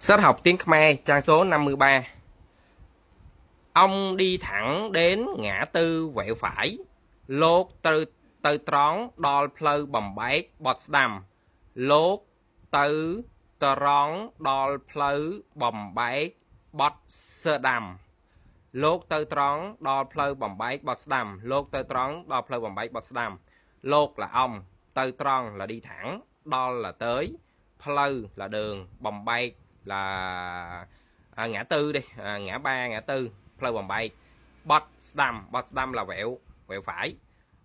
Sách học tiếng Khmer trang số 53. Ông đi thẳng đến ngã tư quẹo phải, lốt từ trón đo pleu bầm bét Potsdam, lốt từ trón đo pleu bầm bét Potsdam, lốt từ trón đo pleu bầm bét Potsdam, lốt từ trón đo pleu bầm bét Potsdam. Lốt là ông, từ tròn là đi thẳng, đo là tới, pleu là đường, bầm bét là ngã tư đi, ngã ba ngã tư, pleu bầm bay. Potsdam là quẹo phải.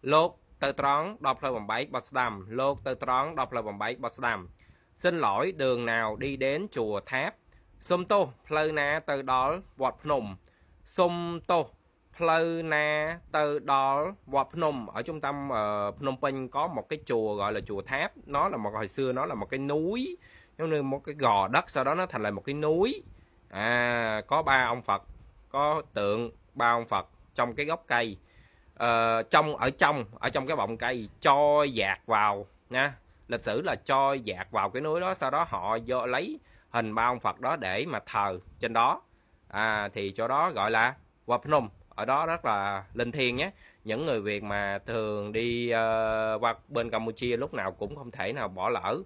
Lốt từ trón đo pleu bầm bay Potsdam, lốt từ trón đo pleu bầm bay Potsdam. Xin lỗi, đường nào đi đến chùa Tháp? Sum tô pleu na từ đó Wat Phnom. Sum tô pleu na từ đó Wat Phnom. Ở trung tâm Phnom Penh có một cái chùa gọi là chùa Tháp. Nó là hồi xưa nó là một cái núi, giống như một cái gò đất, sau đó nó thành lại một cái núi. Có ba ông Phật, có tượng ba ông Phật trong cái gốc cây, ở trong cái bọng cây, cho dạt vào nha. Lịch sử là cho dạt vào cái núi đó, sau đó họ vô lấy hình ba ông Phật đó để mà thờ trên đó. Thì chỗ đó gọi là Wat Phnom, ở đó rất là linh thiêng nhé. Những người Việt mà thường đi qua bên Campuchia lúc nào cũng không thể nào bỏ lỡ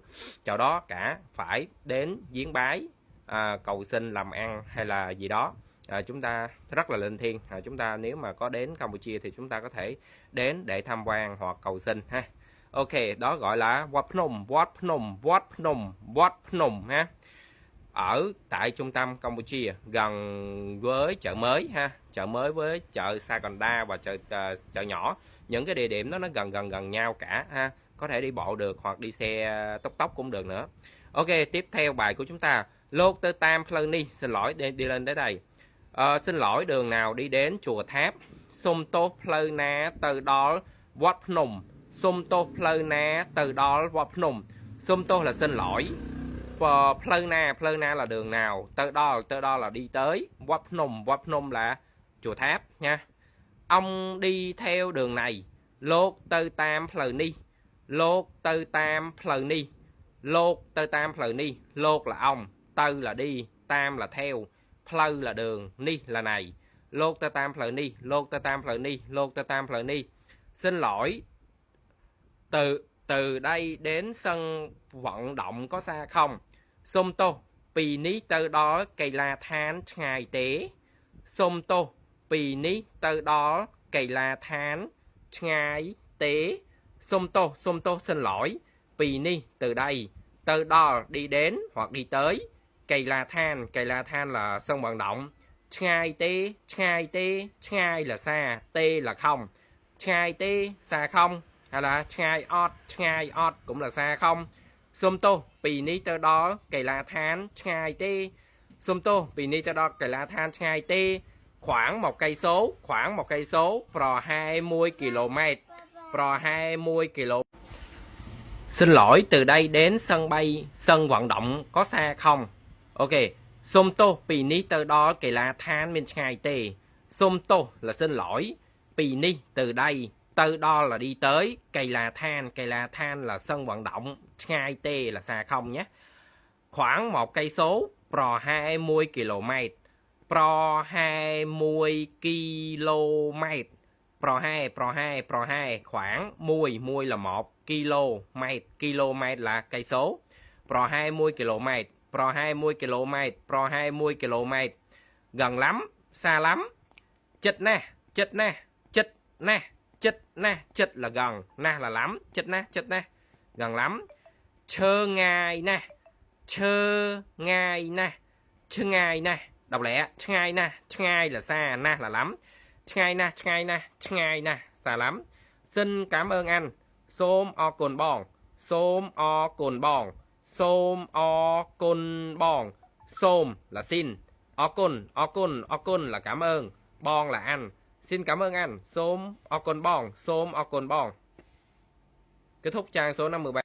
chỗ đó cả, phải đến viếng bái, cầu xin làm ăn hay là gì đó. Chúng ta rất là linh thiêng. Chúng ta nếu mà có đến Campuchia thì chúng ta có thể đến để tham quan hoặc cầu xin ha. Ok, đó gọi là Wat Phnom ha. Ở tại trung tâm Campuchia, gần với chợ mới ha, chợ mới với chợ Sakonda và chợ nhỏ. Những cái địa điểm đó nó gần nhau cả ha, có thể đi bộ được hoặc đi xe tốc cũng được nữa. Ok, tiếp theo bài của chúng ta, lốt từ tam pleu ni. Xin lỗi, đi lên tới đây. Xin lỗi, đường nào đi đến chùa Tháp? Sum tô pleu na từ đó Wat Phnom. Sum tô pleu na từ đó Wat Phnom. Sum tô là xin lỗi, pleu na là đường nào, từ đó là đi tới, Wat Phnom là chùa Tháp nha. Ông đi theo đường này, lốt từ tam pleu ni, lốt từ tam pleu ni, lốt từ tam pleu ni. Lốt là ông, từ là đi, tam là theo, pleu là đường, ni là này. Lốt từ tam pleu ni, lốt từ tam pleu ni, lốt từ tam pleu ni. Xin lỗi, từ đây đến sân vận động có xa không? Sum tô pì ní từ đó cây la than ngày tế. Sum tô pì ní từ đó cây la than ngày tế. Sum tô xin lỗi, pì ní từ đây, từ đó đi đến hoặc đi tới, cây la than là sân vận động, ngày tế là xa, tê là không, ngày tế xa không, hay là ngày ọt cũng là xa không. Sum tô pì ní từ đó cây la than ngày tê. Sum tô pì ní từ đó cây la than ngày tê. Khoảng một cây số, pro 20 km, pro 20 km. Xin lỗi, từ đây đến sân vận động có xa không? Ok, sum tô pì ní từ đó cây la than bên ngày tê. Sum tô là xin lỗi, pì ní từ đây, từ đó là đi tới, cây la than là sân vận động, ngày tê là xa không nhé. Khoảng một cây số, pro 20 km, pro 20 km, pro 2, khoảng mui là 1 km là cây số, pro 20 km, pro 20 km, pro 20 km. Gần lắm, xa lắm. Chích là gần, na là lắm, chích nè, gần lắm. Chơ ngay nè, đọc lẹ, chơ ngay là xa, na là lắm, chơ ngay nè, xa lắm. Xin cảm ơn anh. Sôm o cồn bòn, sôm là xin, o cồn là cảm ơn, bon là anh. Xin cảm ơn anh. Sôm o cồn bòn. Kết thúc trang số 53.